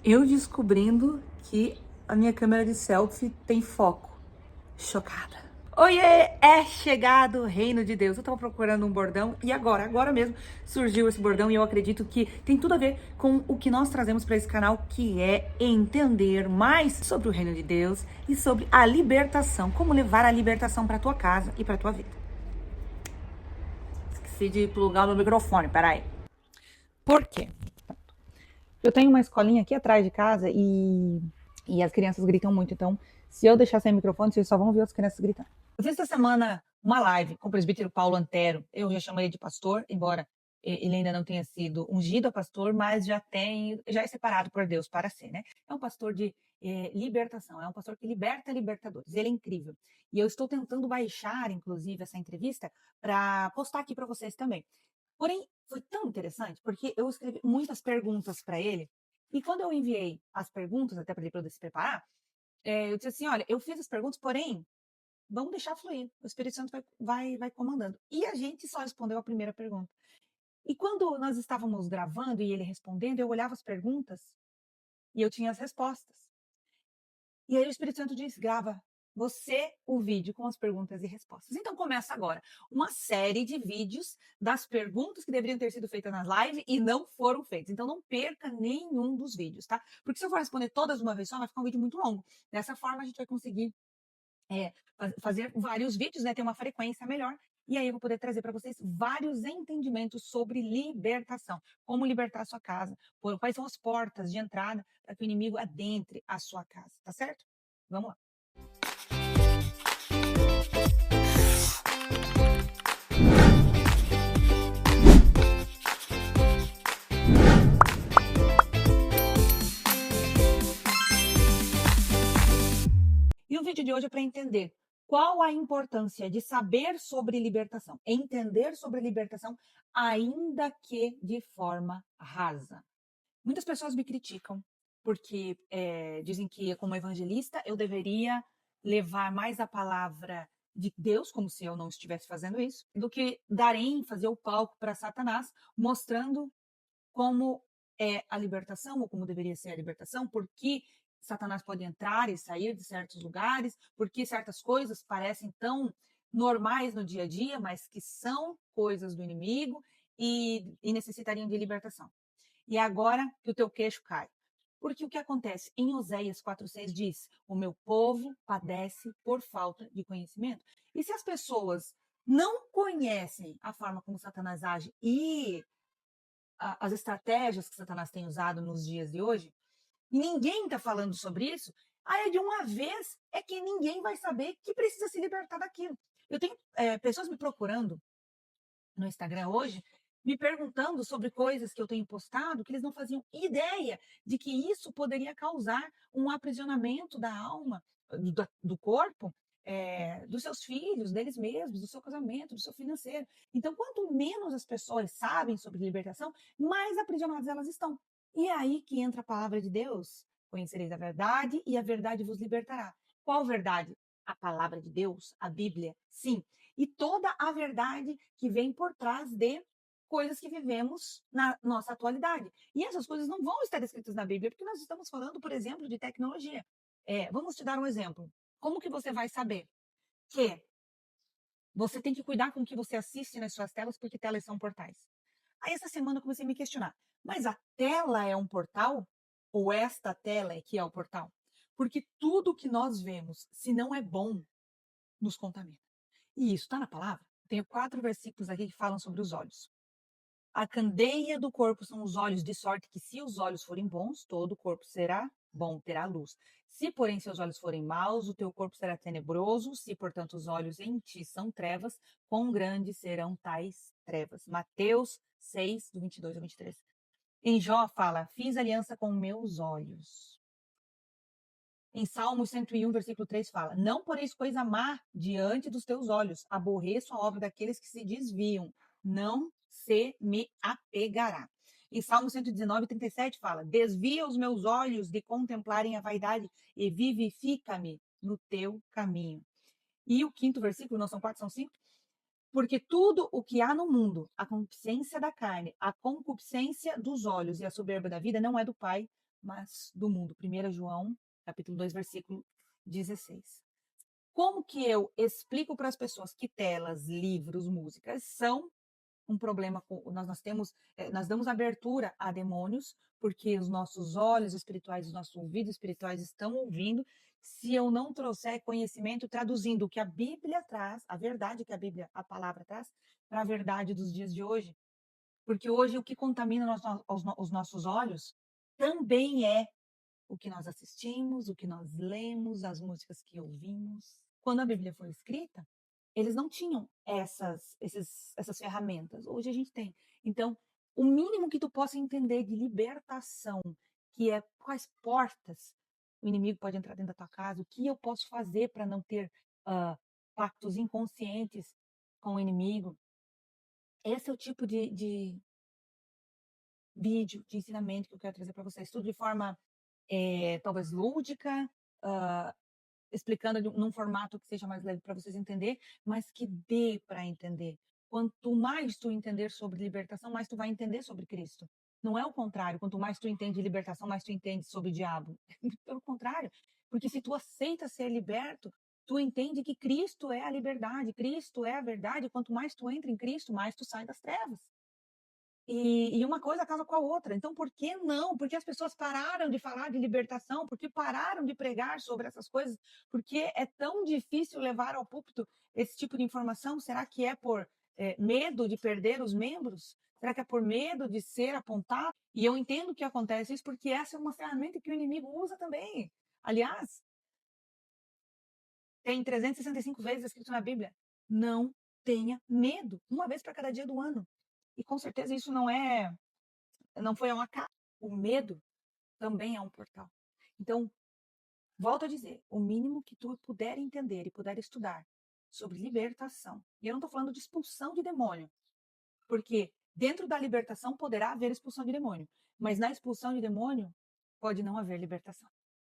Eu descobrindo que a minha câmera de selfie tem foco. Chocada. Oiê, é chegado o reino de Deus. Eu tava procurando um bordão e agora mesmo surgiu esse bordão e eu acredito que tem tudo a ver com o que nós trazemos para esse canal, que é entender mais sobre o reino de Deus e sobre a libertação, como levar a libertação para tua casa e para tua vida. Esqueci de plugar o meu microfone, peraí. Por quê? Eu tenho uma escolinha aqui atrás de casa e as crianças gritam muito. Então, se eu deixar sem microfone, vocês só vão ver as crianças gritando. Eu fiz essa semana uma live com o presbítero Paulo Antero. Eu já chamo ele de pastor, embora ele ainda não tenha sido ungido a pastor, mas já é separado por Deus para ser, né? É um pastor de libertação, é um pastor que liberta libertadores. Ele é incrível. E eu estou tentando baixar, inclusive, essa entrevista para postar aqui para vocês também. Porém, foi tão interessante, porque eu escrevi muitas perguntas para ele, e quando eu enviei as perguntas, até para ele poder se preparar, eu disse assim: olha, eu fiz as perguntas, porém, vamos deixar fluir, o Espírito Santo vai comandando. E a gente só respondeu a primeira pergunta. E quando nós estávamos gravando e ele respondendo, eu olhava as perguntas e eu tinha as respostas. E aí o Espírito Santo diz: grava você o vídeo com as perguntas e respostas. Então começa agora uma série de vídeos das perguntas que deveriam ter sido feitas nas lives e não foram feitas. Então não perca nenhum dos vídeos, tá? Porque se eu for responder todas de uma vez só, vai ficar um vídeo muito longo. Dessa forma a gente vai conseguir fazer vários vídeos, né? Ter uma frequência melhor. E aí eu vou poder trazer para vocês vários entendimentos sobre libertação. Como libertar a sua casa, quais são as portas de entrada para que o inimigo adentre a sua casa, tá certo? Vamos lá. E o vídeo de hoje é para entender qual a importância de saber sobre libertação, entender sobre libertação, ainda que de forma rasa. Muitas pessoas me criticam porque dizem que, como evangelista, eu deveria levar mais a palavra de Deus, como se eu não estivesse fazendo isso, do que dar ênfase ou palco para Satanás, mostrando como é a libertação, ou como deveria ser a libertação, porque Satanás pode entrar e sair de certos lugares, porque certas coisas parecem tão normais no dia a dia, mas que são coisas do inimigo e necessitariam de libertação. E agora que o teu queixo cai. Porque o que acontece? Em Oséias 4,6 diz: o meu povo padece por falta de conhecimento. E se as pessoas não conhecem a forma como Satanás age e as estratégias que Satanás tem usado nos dias de hoje, ninguém está falando sobre isso, aí de uma vez é que ninguém vai saber que precisa se libertar daquilo. Eu tenho pessoas me procurando no Instagram hoje, me perguntando sobre coisas que eu tenho postado, que eles não faziam ideia de que isso poderia causar um aprisionamento da alma, do corpo, dos seus filhos, deles mesmos, do seu casamento, do seu financeiro. Então, quanto menos as pessoas sabem sobre libertação, mais aprisionadas elas estão. E é aí que entra a palavra de Deus: conhecereis a verdade e a verdade vos libertará. Qual verdade? A palavra de Deus, a Bíblia, sim, e toda a verdade que vem por trás de coisas que vivemos na nossa atualidade. E essas coisas não vão estar escritas na Bíblia, porque nós estamos falando, por exemplo, de tecnologia. Vamos te dar um exemplo. Como que você vai saber que você tem que cuidar com o que você assiste nas suas telas, porque telas são portais? Aí essa semana eu comecei a me questionar, mas a tela é um portal? Ou esta tela é que é o portal? Porque tudo que nós vemos, se não é bom, nos contamina. E isso está na palavra. Tenho 4 versículos aqui que falam sobre os olhos. A candeia do corpo são os olhos, de sorte que, se os olhos forem bons, todo o corpo será bom, terá luz. Se, porém, seus olhos forem maus, o teu corpo será tenebroso. Se, portanto, os olhos em ti são trevas, quão grandes serão tais trevas. Mateus 6, do 22 ao 23. Em Jó fala: fiz aliança com meus olhos. Em Salmos 101, versículo 3 fala: não poreis coisa má diante dos teus olhos, aborreço a obra daqueles que se desviam, não se me apegará. Em Salmo 119, 37 fala: desvia os meus olhos de contemplarem a vaidade e vivifica-me no teu caminho. E o quinto versículo, não são 4, são 5. Porque tudo o que há no mundo, a concupiscência da carne, a concupiscência dos olhos e a soberba da vida, não é do Pai, mas do mundo. 1 João, capítulo 2, versículo 16. Como que eu explico para as pessoas que telas, livros, músicas são um problema nós temos, nós damos abertura a demônios, porque os nossos olhos espirituais, os nossos ouvidos espirituais estão ouvindo. Se eu não trouxer conhecimento traduzindo o que a Bíblia traz, a verdade que a Bíblia, a palavra traz, para a verdade dos dias de hoje, porque hoje o que contamina os nossos olhos também é o que nós assistimos, o que nós lemos, as músicas que ouvimos. Quando a Bíblia foi escrita, eles não tinham essas ferramentas. Hoje a gente tem. Então, o mínimo que tu possa entender de libertação, que é quais portas o inimigo pode entrar dentro da tua casa, o que eu posso fazer para não ter pactos inconscientes com o inimigo. Esse é o tipo de vídeo, de ensinamento que eu quero trazer para vocês. Tudo de forma talvez lúdica, ah, explicando num formato que seja mais leve para vocês entender, mas que dê para entender. Quanto mais tu entender sobre libertação, mais tu vai entender sobre Cristo. Não é o contrário, quanto mais tu entende libertação, mais tu entende sobre o diabo. Pelo contrário, porque se tu aceita ser liberto, tu entende que Cristo é a liberdade, Cristo é a verdade, quanto mais tu entra em Cristo, mais tu sai das trevas. E uma coisa casa com a outra. Então, por que não? Porque as pessoas pararam de falar de libertação, porque pararam de pregar sobre essas coisas, porque é tão difícil levar ao púlpito esse tipo de informação? Será que é por medo de perder os membros? Será que é por medo de ser apontado? E eu entendo que acontece isso porque essa é uma ferramenta que o inimigo usa também. Aliás, tem 365 vezes escrito na Bíblia: não tenha medo, uma vez para cada dia do ano. E com certeza isso não foi um acaso. O medo também é um portal. Então, volto a dizer, o mínimo que tu puder entender e puder estudar sobre libertação. E eu não estou falando de expulsão de demônio, porque dentro da libertação poderá haver expulsão de demônio, mas na expulsão de demônio pode não haver libertação.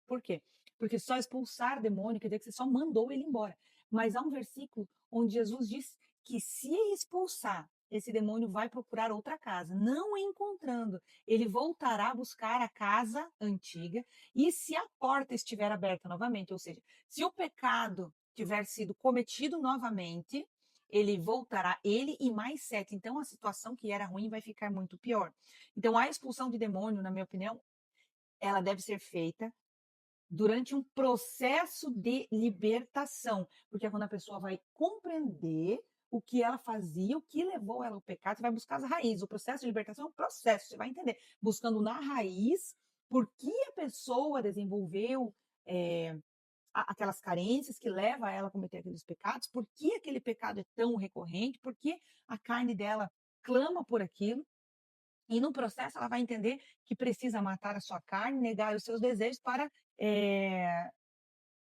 Por quê? Porque só expulsar demônio quer dizer que você só mandou ele embora. Mas há um versículo onde Jesus diz que se expulsar, esse demônio vai procurar outra casa. Não encontrando, ele voltará a buscar a casa antiga. E se a porta estiver aberta novamente, ou seja, se o pecado tiver sido cometido novamente, ele voltará, ele e mais 7. Então a situação que era ruim vai ficar muito pior. Então a expulsão de demônio, na minha opinião, ela deve ser feita durante um processo de libertação, porque é quando a pessoa vai compreender o que ela fazia, o que levou ela ao pecado, você vai buscar as raízes. O processo de libertação é um processo, você vai entender, buscando na raiz por que a pessoa desenvolveu aquelas carências que leva ela a cometer aqueles pecados, por que aquele pecado é tão recorrente, por que a carne dela clama por aquilo. E no processo ela vai entender que precisa matar a sua carne, negar os seus desejos para,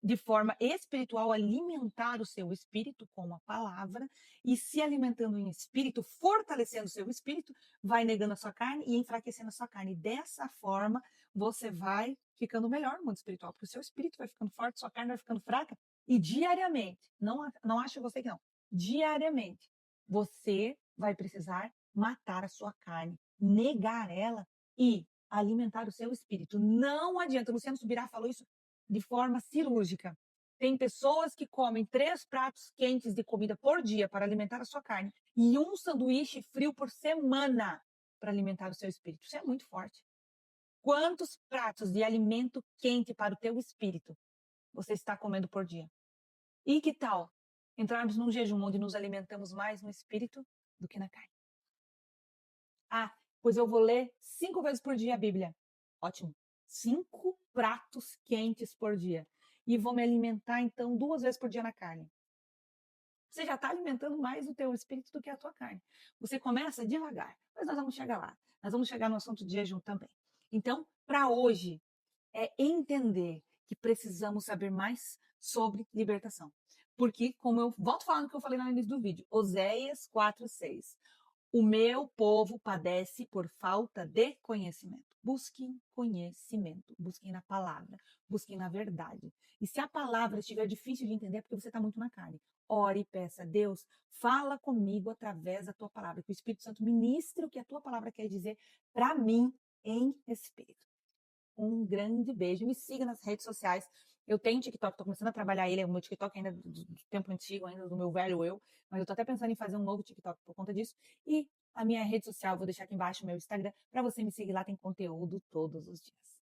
de forma espiritual, alimentar o seu espírito com a palavra, e se alimentando em espírito, fortalecendo o seu espírito, vai negando a sua carne e enfraquecendo a sua carne. Dessa forma, você vai ficando melhor no mundo espiritual, porque o seu espírito vai ficando forte, sua carne vai ficando fraca, e diariamente, não acha você que não, diariamente, você vai precisar matar a sua carne, negar ela e alimentar o seu espírito. Não adianta. Luciano Subirá falou isso de forma cirúrgica. Tem pessoas que comem 3 pratos quentes de comida por dia para alimentar a sua carne e um sanduíche frio por semana para alimentar o seu espírito. Isso é muito forte. Quantos pratos de alimento quente para o teu espírito você está comendo por dia? E que tal entrarmos num jejum onde nos alimentamos mais no espírito do que na carne? Ah, pois eu vou ler 5 vezes por dia a Bíblia. Ótimo. 5 pratos quentes por dia. E vou me alimentar, então, 2 vezes por dia na carne. Você já está alimentando mais o teu espírito do que a tua carne. Você começa devagar, mas nós vamos chegar lá. Nós vamos chegar no assunto de jejum também. Então, para hoje, é entender que precisamos saber mais sobre libertação. Porque, como eu volto falando que eu falei no início do vídeo, Oséias 4:6. O meu povo padece por falta de conhecimento. Busquem conhecimento, busquem na palavra, busquem na verdade. E se a palavra estiver difícil de entender, é porque você está muito na carne. Ore e peça a Deus, fala comigo através da tua palavra, que o Espírito Santo ministre o que a tua palavra quer dizer para mim em espírito. Um grande beijo. Me siga nas redes sociais. Eu tenho TikTok, tô começando a trabalhar ele, é o meu TikTok ainda do tempo antigo, ainda do meu velho eu, mas eu tô até pensando em fazer um novo TikTok por conta disso. E a minha rede social, vou deixar aqui embaixo, o meu Instagram, para você me seguir lá, tem conteúdo todos os dias.